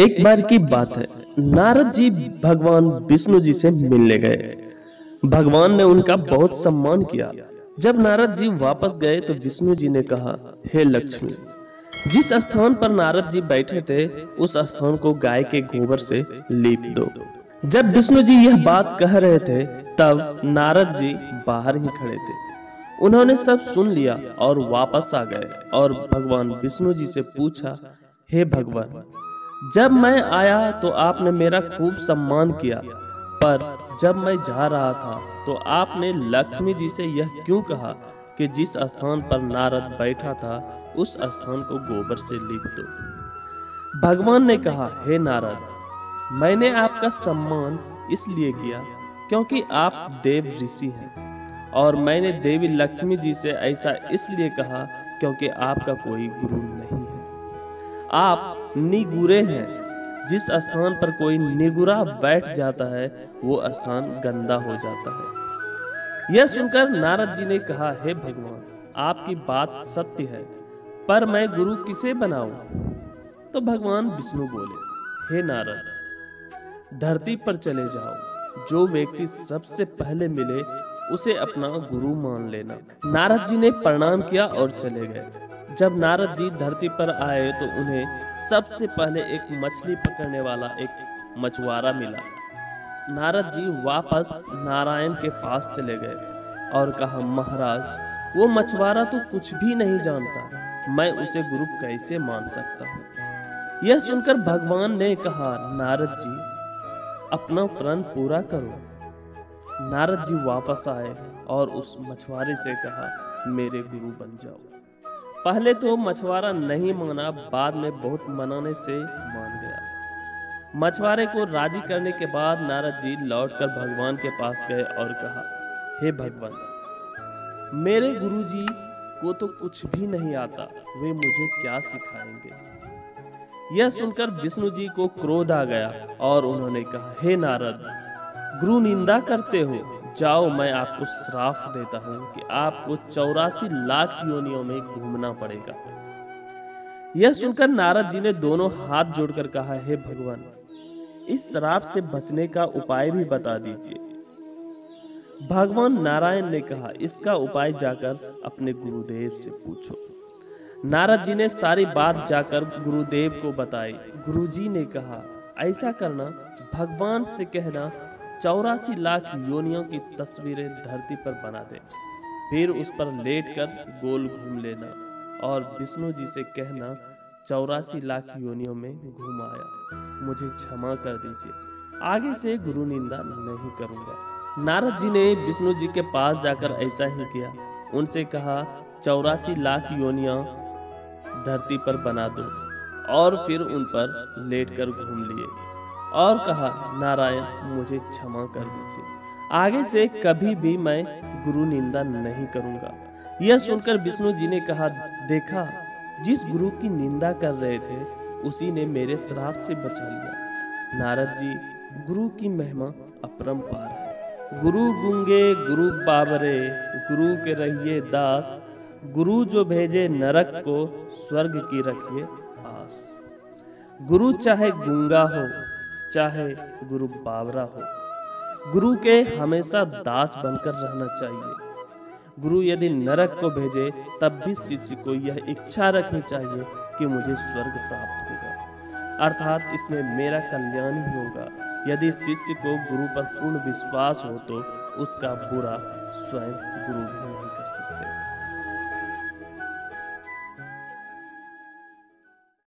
एक बार की बात है, नारद जी भगवान विष्णु जी से मिलने गए। भगवान ने उनका बहुत सम्मान किया। जब नारद जी वापस गए तो विष्णु जी ने कहा, हे लक्ष्मी, जिस स्थान पर नारद जी बैठे थे उस स्थान को गाय के गोबर से लीप दो। जब विष्णु जी यह बात कह रहे थे तब नारद जी बाहर ही खड़े थे। उन्होंने सब सुन लिया और वापस आ गए और भगवान विष्णु जी से पूछा, हे भगवान, जब मैं आया तो आपने मेरा खूब सम्मान किया, पर जब मैं जा रहा था तो आपने लक्ष्मी जी से यह क्यों कहा कि जिस स्थान पर नारद बैठा था उस स्थान को गोबर से लीप दो। भगवान ने कहा, हे नारद, मैंने आपका सम्मान इसलिए किया क्योंकि आप देव ऋषि हैं, और मैंने देवी लक्ष्मी जी से ऐसा इसलिए कहा क्योंकि आपका कोई गुरु नहीं है। आप निगुरे हैं। जिस स्थान पर कोई निगुरा बैठ जाता है वो स्थान गंदा हो जाता है। यह सुनकर नारद जी ने कहा, हे भगवान, आपकी बात सत्य है, पर मैं गुरु किसे बनाऊं? तो भगवान विष्णु बोले, हे नारद, धरती पर चले जाओ। जो व्यक्ति सबसे पहले मिले उसे अपना गुरु मान लेना। नारद जी ने प्रणाम किया और चले गए। जब नारद जी धरती पर आए तो उन्हें सबसे पहले एक मछली पकड़ने वाला एक मछुआरा मिला। नारद जी वापस नारायण के पास चले गए और कहा, महाराज, वो मछुआरा तो कुछ भी नहीं जानता, मैं उसे गुरु कैसे मान सकता हूँ? यह सुनकर भगवान ने कहा, नारद जी, अपना प्रण पूरा करो। नारद जी वापस आए और उस मछुआरे से कहा, मेरे गुरु बन जाओ। पहले तो मछुआरा नहीं माना, बाद में बहुत मनाने से मान गया। मछुआरे को राजी करने के बाद नारद जी लौटकर भगवान के पास गए और कहा, हे भगवान, मेरे गुरुजी को तो कुछ भी नहीं आता, वे मुझे क्या सिखाएंगे? यह सुनकर विष्णु जी को क्रोध आ गया और उन्होंने कहा, हे नारद, गुरु निंदा करते हो, जाओ, मैं आपको श्राप देता हूं कि आपको 84 लाख योनियों में घूमना पड़ेगा। यह सुनकर नारद जी ने दोनों हाथ जोड़कर कहा, हे भगवान, इस श्राप से बचने का उपाय भी बता दीजिए। भगवान नारायण ने कहा, इसका उपाय जाकर अपने गुरुदेव से पूछो। नारद जी ने सारी बात जाकर गुरुदेव को बताई। गुरुजी ने कहा, ऐसा करना, भगवान से कहना 84 लाख योनियों की तस्वीरें धरती पर बना दे, फिर उस पर लेटकर गोल घूम लेना और विष्णु जी से कहना, 84 लाख योनियों में घूम आया, मुझे क्षमा कर दीजिए, आगे से गुरु निंदा नहीं करूंगा। नारद जी ने विष्णु जी के पास जाकर ऐसा ही किया। उनसे कहा, 84 लाख योनियां धरती पर बना दो और फिर उन पर लेटकर घूम लिए और कहा, नारायण, मुझे क्षमा कर दीजिए, आगे से कभी भी मैं गुरु निंदा नहीं करूंगा। यह सुनकर विष्णु जी ने कहा, देखा, जिस गुरु की निंदा कर रहे थे उसी ने मेरे श्राप से बचा लिया। नारद जी, गुरु की महिमा अपरंपार है। गुरु गूंगे गुरु बाबरे, गुरु के रहिए दास, गुरु जो भेजे नरक को स्वर्ग की रखिए आस। गुरु चाहे गूंगा हो चाहे गुरु बावरा हो, गुरु के हमेशा दास बनकर रहना चाहिए। गुरु यदि नरक को भेजे तब भी शिष्य को यह इच्छा रखनी चाहिए कि मुझे स्वर्ग प्राप्त होगा, अर्थात इसमें मेरा कल्याण ही होगा। यदि शिष्य को गुरु पर पूर्ण विश्वास हो तो उसका बुरा स्वयं गुरु भी नहीं कर सकते।